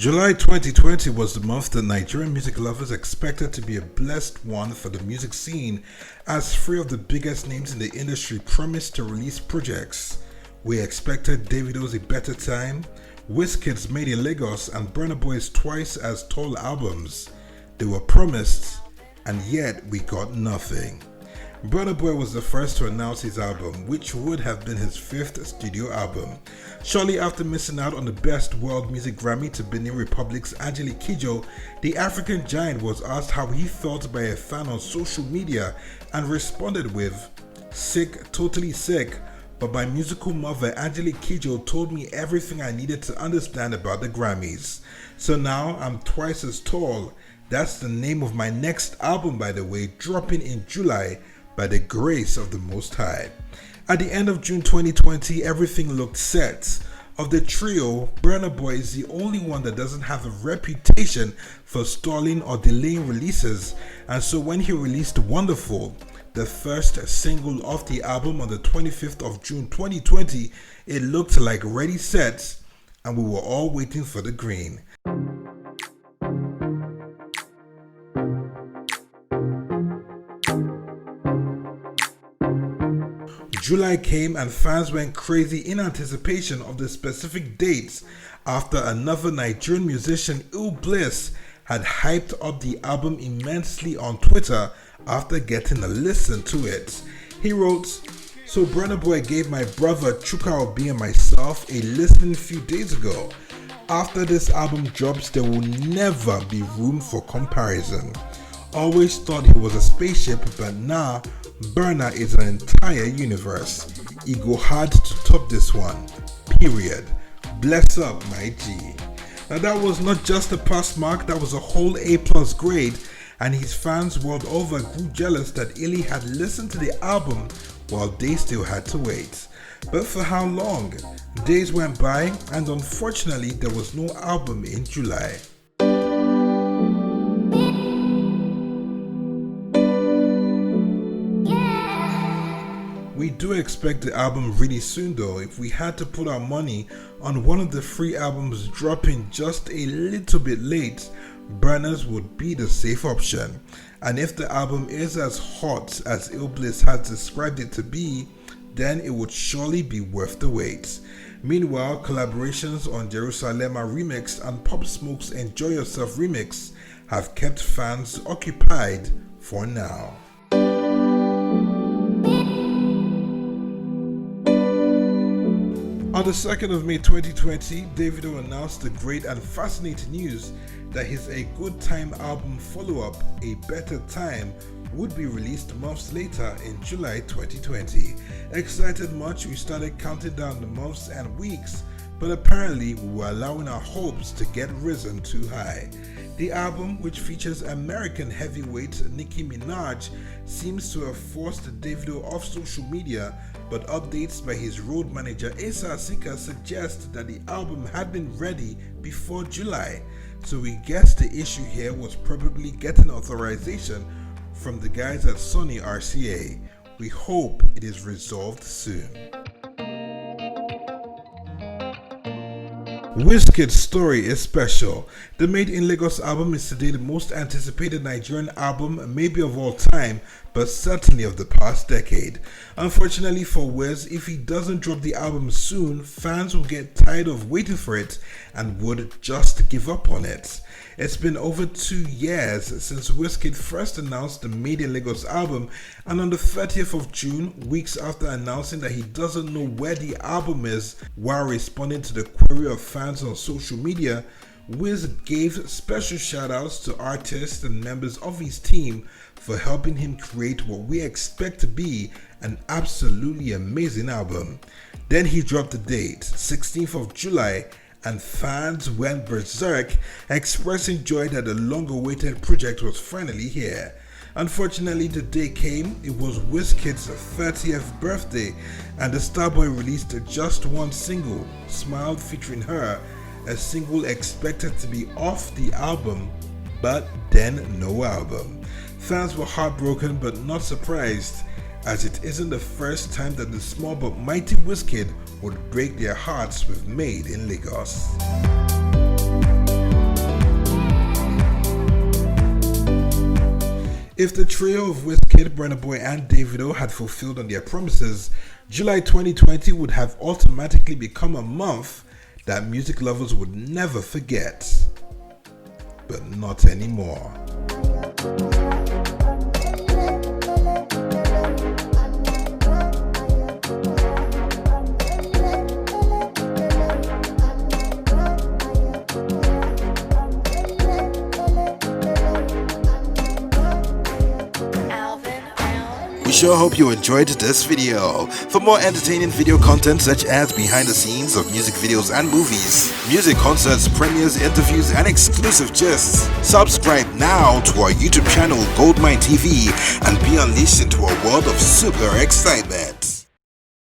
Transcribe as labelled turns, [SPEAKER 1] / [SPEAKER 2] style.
[SPEAKER 1] July 2020 was the month that Nigerian music lovers expected to be a blessed one for the music scene, as three of the biggest names in the industry promised to release projects. We expected Davido's A Better Time, Wizkid's Made in Lagos, and Burna Boy's Twice as Tall albums. They were promised, and yet we got nothing. Burna Boy was the first to announce his album, which would have been his fifth studio album. Shortly after missing out on the Best World Music Grammy to Benin Republic's Angelique Kidjo, the African giant was asked how he felt by a fan on social media and responded with, "Sick, totally sick, but my musical mother Angelique Kidjo told me everything I needed to understand about the Grammys. So now I'm twice as tall." That's the name of my next album, by the way, dropping in July by the grace of the Most High. At the end of June 2020, everything looked set. Of the trio, Burna Boy is the only one that doesn't have a reputation for stalling or delaying releases, and so when he released Wonderful, the first single off the album on the 25th of June 2020, it looked like ready set, and we were all waiting for the green. July came and fans went crazy in anticipation of the specific dates after another Nigerian musician, Ill Bliss, had hyped up the album immensely on Twitter after getting a listen to it. He wrote, "So Burna Boy gave my brother Chuka Obi and myself a listen a few days ago. After this album drops, there will never be room for comparison. Always thought he was a spaceship, but now Burna is an entire universe. He go hard to top this one. Period. Bless up, my G." Now that was not just a pass mark, that was a whole A+ grade, and his fans world over grew jealous that Illy had listened to the album while they still had to wait. But for how long? Days went by, and unfortunately there was no album in July. We do expect the album really soon though. If we had to put our money on one of the three albums dropping just a little bit late, Burna's would be the safe option. And if the album is as hot as Ill Bliss has described it to be, then it would surely be worth the wait. Meanwhile, collaborations on Jerusalema Remix and Pop Smoke's Enjoy Yourself Remix have kept fans occupied for now. On the 2nd of May 2020, Davido announced the great and fascinating news that his A Good Time album follow-up, A Better Time, would be released months later in July 2020. Excited much, we started counting down the months and weeks, but apparently we were allowing our hopes to get risen too high. The album, which features American heavyweight Nicki Minaj, seems to have forced Davido off social media, but updates by his road manager Asa Asika suggest that the album had been ready before July, so we guess the issue here was probably getting authorization from the guys at Sony RCA. We hope it is resolved soon. Wizkid's story is special. The Made in Lagos album is today the most anticipated Nigerian album, maybe of all time, but certainly of the past decade. Unfortunately for Wiz, if he doesn't drop the album soon, fans will get tired of waiting for it and would just give up on it. It's been over 2 years since Wizkid first announced the Made in Lagos album, and on the 30th of June, weeks after announcing that he doesn't know where the album is while responding to the query of fans on social media, Wiz gave special shoutouts to artists and members of his team for helping him create what we expect to be an absolutely amazing album. Then he dropped the date, 16th of July, and fans went berserk, expressing joy that the long-awaited project was finally here. Unfortunately, the day came, it was Wizkid's 30th birthday, and the Starboy released just one single, Smiled featuring her, a single expected to be off the album, but then no album. Fans were heartbroken but not surprised, as it isn't the first time that the small but mighty Wizkid would break their hearts with Made in Lagos. If the trio of Wizkid, Burna Boy, and Davido had fulfilled on their promises, July 2020 would have automatically become a month that music lovers would never forget. But not anymore.
[SPEAKER 2] We sure hope you enjoyed this video. For more entertaining video content such as behind the scenes of music videos and movies, music concerts, premieres, interviews, and exclusive gists, subscribe now to our YouTube channel Goldmynetv and be unleashed into a world of super excitement.